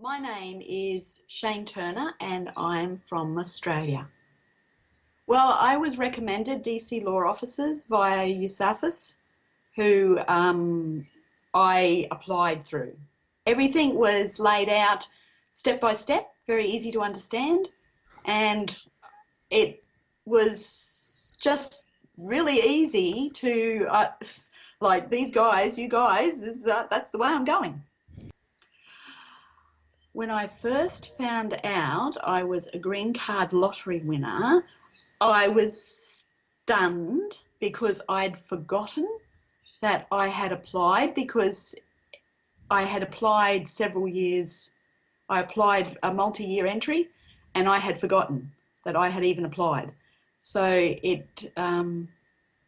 My name is Cheyne Turner and I'm from Australia. Well, I was recommended DC law officers via USAFIS who I applied through. Everything was laid out step by step, very easy to understand, and it was just really easy to, like these guys, you guys, that's the way I'm going. When I first found out I was a green card lottery winner, I was stunned because I'd forgotten that I had applied, because I had applied several years. I applied a multi-year entry and I had forgotten that I had even applied. So when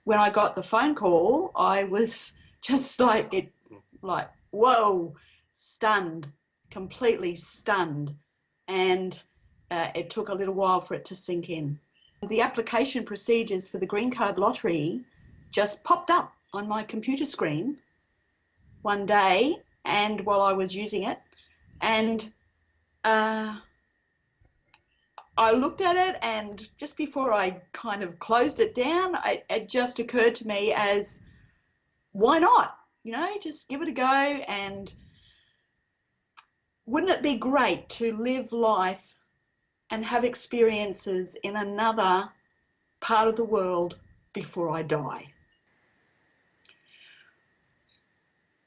I got the phone call, I was just like, whoa, stunned, completely stunned. And it took a little while for it to sink in. The application procedures for the green card lottery just popped up on my computer screen one day, and while I was using it, and I looked at it, and just before I kind of closed it down, it just occurred to me as, why not? You know, just give it a go. And wouldn't it be great to live life and have experiences in another part of the world before I die?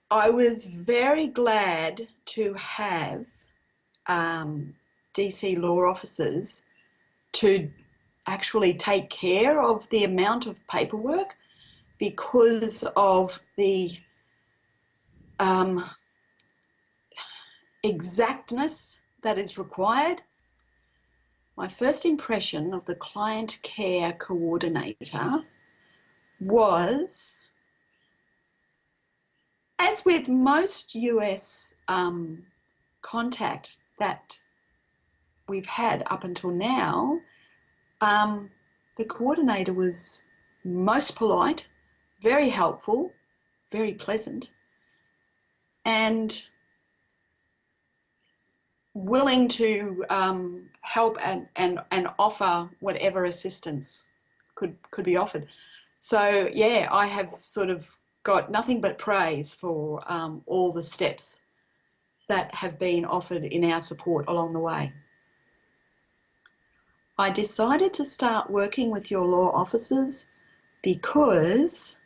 I was very glad to have DC law officers to actually take care of the amount of paperwork, because of the exactness that is required. My first impression of the client care coordinator was, as with most US contacts that we've had up until now, the coordinator was most polite, very helpful, very pleasant, and willing to help and offer whatever assistance could be offered. So yeah, I have sort of got nothing but praise for all the steps that have been offered in our support along the way. I decided to start working with your law officers because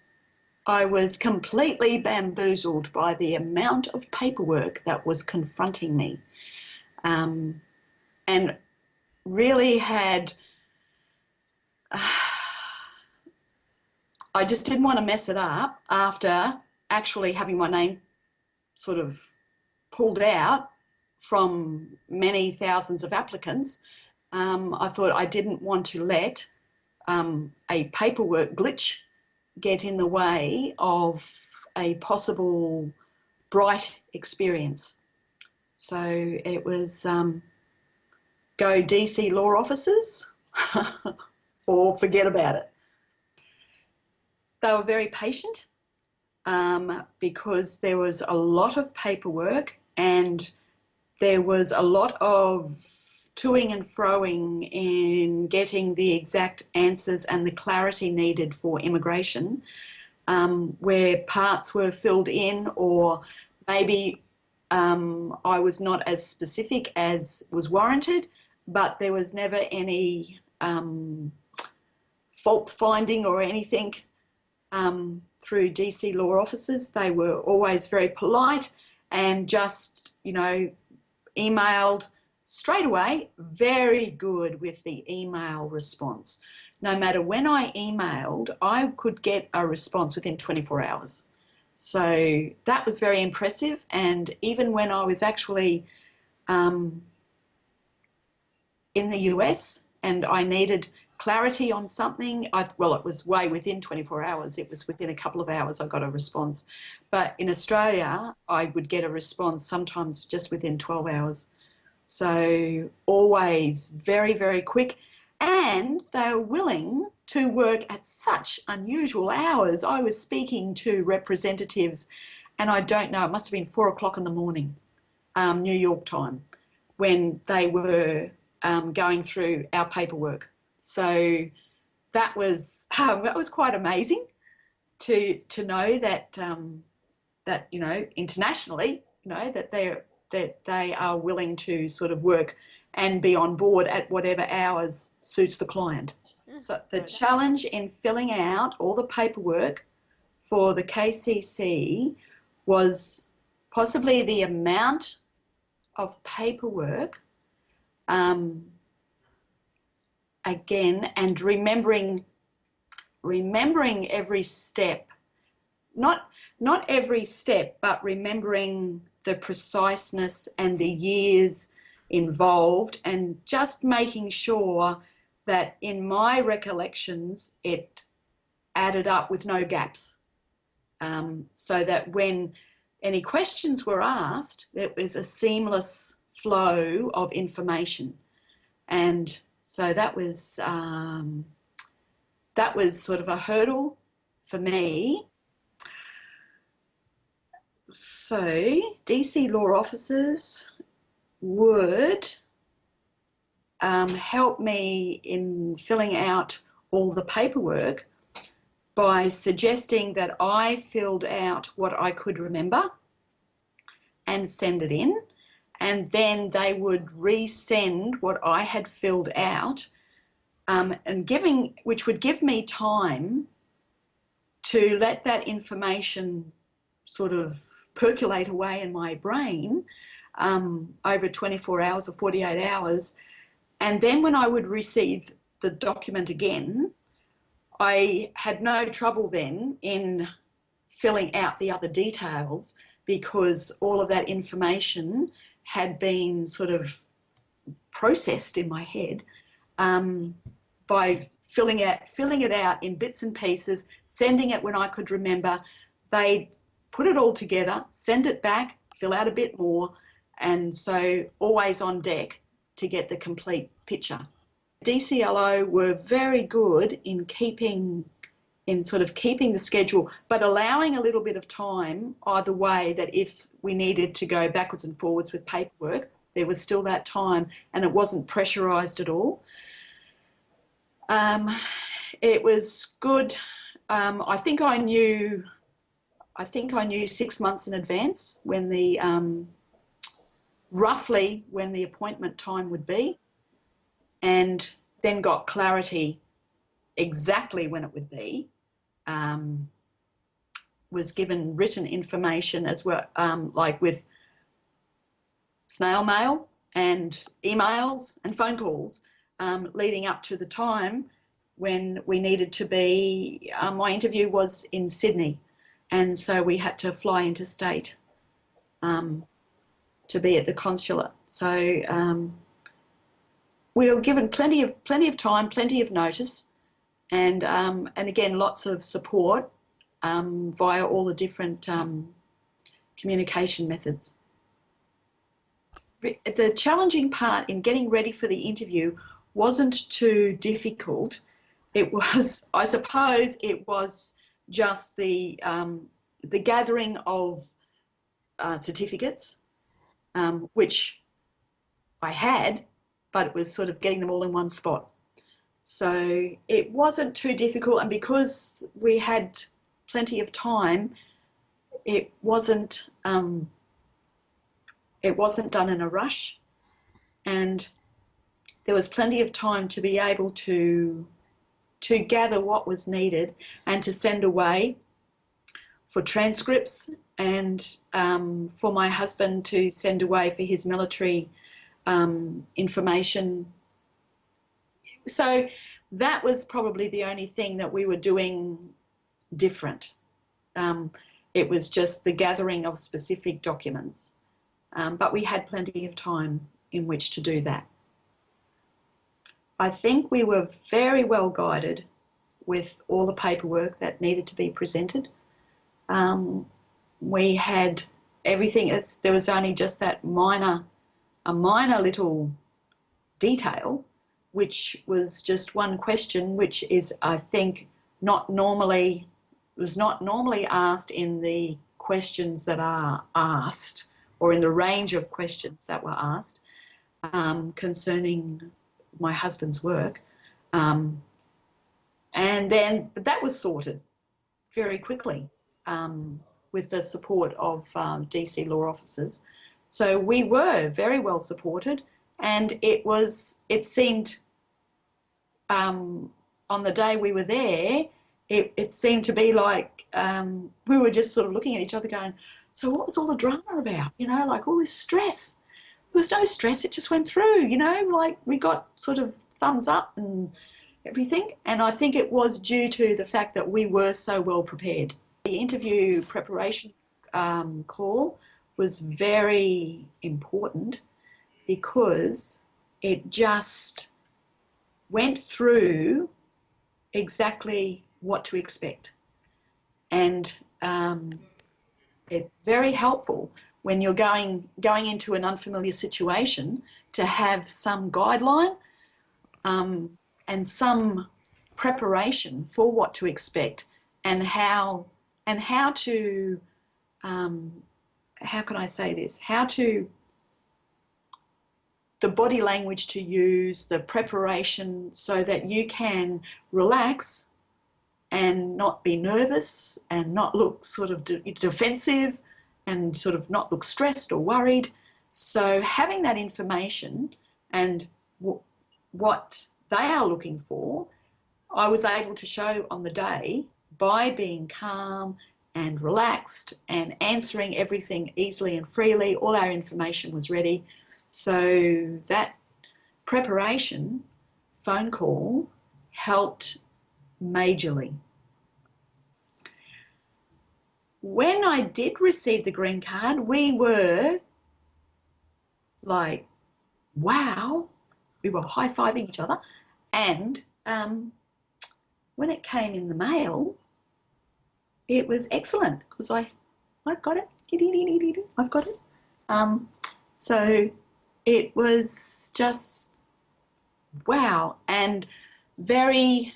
I was completely bamboozled by the amount of paperwork that was confronting me, and really had I just didn't want to mess it up after actually having my name sort of pulled out from many thousands of applicants. I thought I didn't want to let a paperwork glitch get in the way of a possible bright experience. So it was go DC law officers or forget about it. They were very patient because there was a lot of paperwork and there was a lot of toing and froing in getting the exact answers and the clarity needed for immigration, where parts were filled in, or maybe I was not as specific as was warranted, but there was never any fault finding or anything through DC law officers. They were always very polite and just, you know, emailed straight away, very good with the email response. No matter when I emailed, I could get a response within 24 hours. So that was very impressive. And even when I was actually in the US and I needed clarity on something, well, it was way within 24 hours. It was within a couple of hours I got a response. But in Australia, I would get a response sometimes just within 12 hours. So always very, very quick. And they were willing to work at such unusual hours. I was speaking to representatives, and I don't know, it must have been 4 o'clock in the morning, New York time. when they were going through our paperwork. So that was quite amazing to know that that internationally, that they are willing to sort of work and be on board at whatever hours suits the client. So the challenge in filling out all the paperwork for the KCC was possibly the amount of paperwork, again, and remembering every step, not every step, but remembering the preciseness and the years involved, and just making sure that in my recollections it added up with no gaps, so that when any questions were asked, it was a seamless flow of information. And so that was sort of a hurdle for me. So DC law officers would help me in filling out all the paperwork by suggesting that I filled out what I could remember and send it in, and then they would resend what I had filled out, which would give me time to let that information sort of percolate away in my brain over 24 hours or 48 hours. And then when I would receive the document again, I had no trouble then in filling out the other details, because all of that information had been sort of processed in my head by filling it out in bits and pieces, sending it when I could remember. They put it all together, send it back, fill out a bit more, and so always on deck to get the complete picture. DCLO were very good in keeping the schedule, but allowing a little bit of time either way, that if we needed to go backwards and forwards with paperwork, there was still that time, and it wasn't pressurised at all. It was good. I think I knew 6 months in advance when roughly when the appointment time would be, and then got clarity exactly when it would be. Was given written information as well, like with snail mail and emails and phone calls, leading up to the time when we needed to be. My interview was in Sydney, and so we had to fly interstate to be at the consulate. So we were given plenty of time, plenty of notice, and again, lots of support via all the different communication methods. The challenging part in getting ready for the interview wasn't too difficult. It was, I suppose, it was just the gathering of certificates, which I had, but it was sort of getting them all in one spot. So it wasn't too difficult, and because we had plenty of time, it wasn't done in a rush, and there was plenty of time to be able to gather what was needed and to send away for transcripts, and for my husband to send away for his military information. So that was probably the only thing that we were doing different. It was just the gathering of specific documents, but we had plenty of time in which to do that. I think we were very well guided with all the paperwork that needed to be presented. We had everything. There was only just that minor little detail, which was just one question, which is, I think, not normally asked in the questions that are asked, or in the range of questions that were asked. concerning my husband's work. Um, and then that was sorted very quickly with the support of DC law officers. So we were very well supported, and it seemed on the day we were there, it seemed to be like we were just sort of looking at each other going, so what was all the drama about? You know, like all this stress. There was no stress, it just went through, you know, like we got sort of thumbs up and everything. And I think it was due to the fact that we were so well prepared. The interview preparation call was very important because it just went through exactly what to expect. And it's very helpful when you're going into an unfamiliar situation to have some guideline and some preparation for what to expect and how to how can I say this? The body language to use, the preparation, so that you can relax and not be nervous and not look sort of defensive and sort of not look stressed or worried. So having that information and what they are looking for, I was able to show on the day by being calm and relaxed and answering everything easily and freely. All our information was ready. So that preparation phone call helped majorly. When I did receive the green card, we were like, wow, we were high-fiving each other. And when it came in the mail, it was excellent because I've got it. I've got it. So it was just wow, and very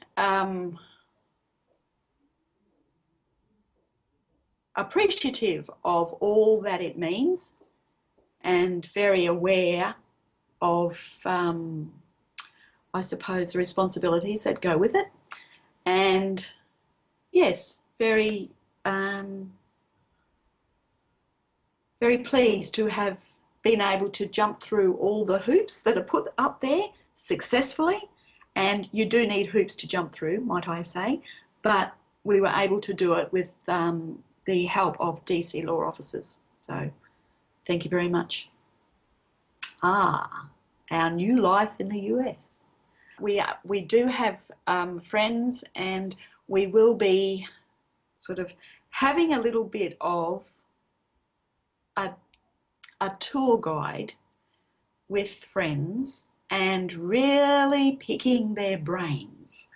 appreciative of all that it means, and very aware of, I suppose, the responsibilities that go with it. And yes, very pleased to have been able to jump through all the hoops that are put up there successfully. And you do need hoops to jump through, might I say, but we were able to do it with the help of DC law officers. So thank you very much. Our new life in the US. We do have friends, and we will be sort of having a little bit of a tour guide with friends and really picking their brains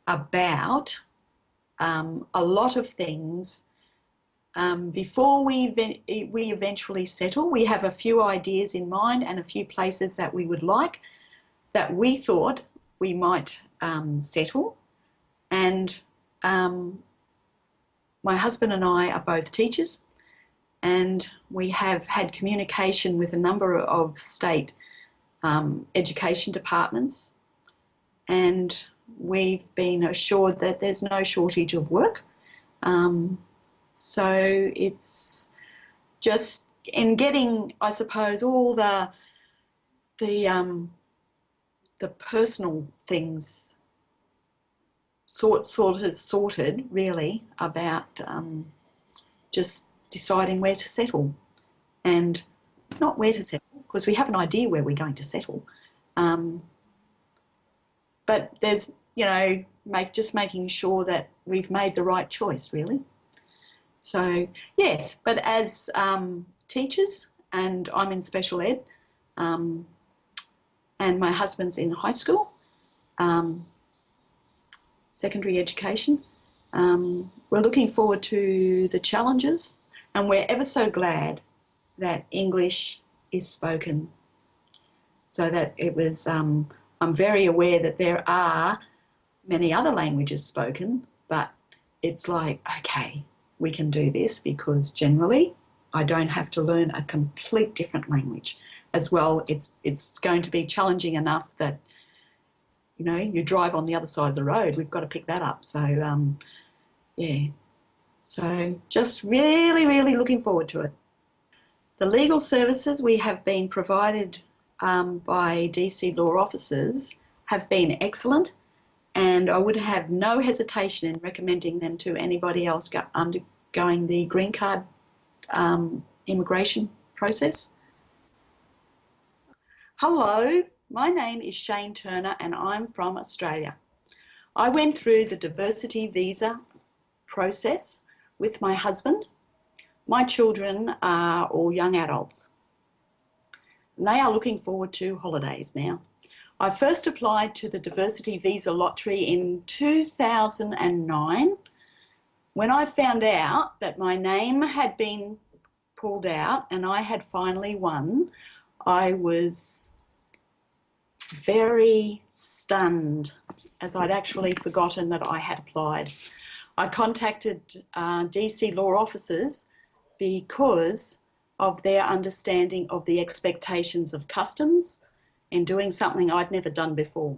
about a lot of things before we eventually settle. We have a few ideas in mind and a few places that we would like, that we thought we might settle. And my husband and I are both teachers, and we have had communication with a number of state education departments, and we've been assured that there's no shortage of work. So it's just in getting, I suppose, all the personal things sorted really, about just deciding where to settle, and not where to settle, because we have an idea where we're going to settle. But there's, you know, just making sure that we've made the right choice, really. So, yes, but as teachers, and I'm in special ed, and my husband's in high school, secondary education, we're looking forward to the challenges, and we're ever so glad that English is spoken. So that it was, I'm very aware that there are many other languages spoken, but it's like, okay, we can do this, because generally I don't have to learn a complete different language. as well, it's going to be challenging enough that, you know, you drive on the other side of the road. We've got to pick that up. So, yeah. So just really, really looking forward to it. The legal services we have been provided by DC law officers have been excellent, and I would have no hesitation in recommending them to anybody else undergoing the green card immigration process. Hello, my name is Cheyne Turner and I'm from Australia. I went through the diversity visa process with my husband. My children are all young adults. And they are looking forward to holidays now. I first applied to the diversity visa lottery in 2009. When I found out that my name had been pulled out and I had finally won, I was very stunned, as I'd actually forgotten that I had applied. I contacted DC law officers because of their understanding of the expectations of customs and doing something I'd never done before.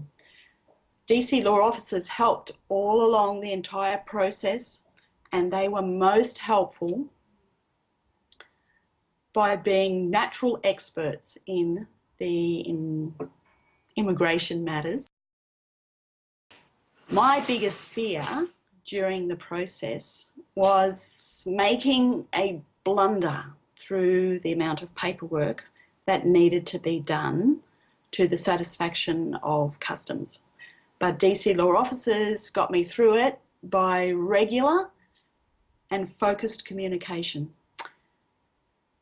DC law officers helped all along the entire process, and they were most helpful by being natural experts in immigration matters. My biggest fear during the process was making a blunder through the amount of paperwork that needed to be done to the satisfaction of customs. But DC law officers got me through it by regular and focused communication.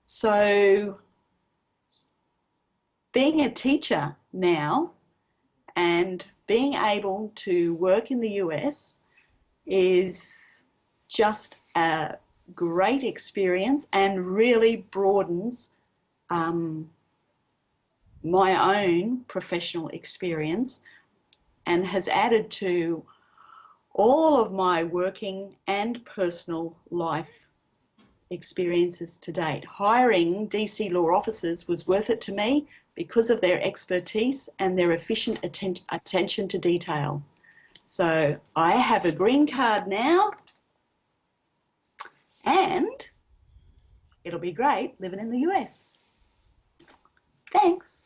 So being a teacher now and being able to work in the US is just a great experience and really broadens my own professional experience and has added to all of my working and personal life experiences to date. Hiring DC law officers was worth it to me because of their expertise and their efficient attention to detail. So I have a green card now, and it'll be great living in the US. Thanks.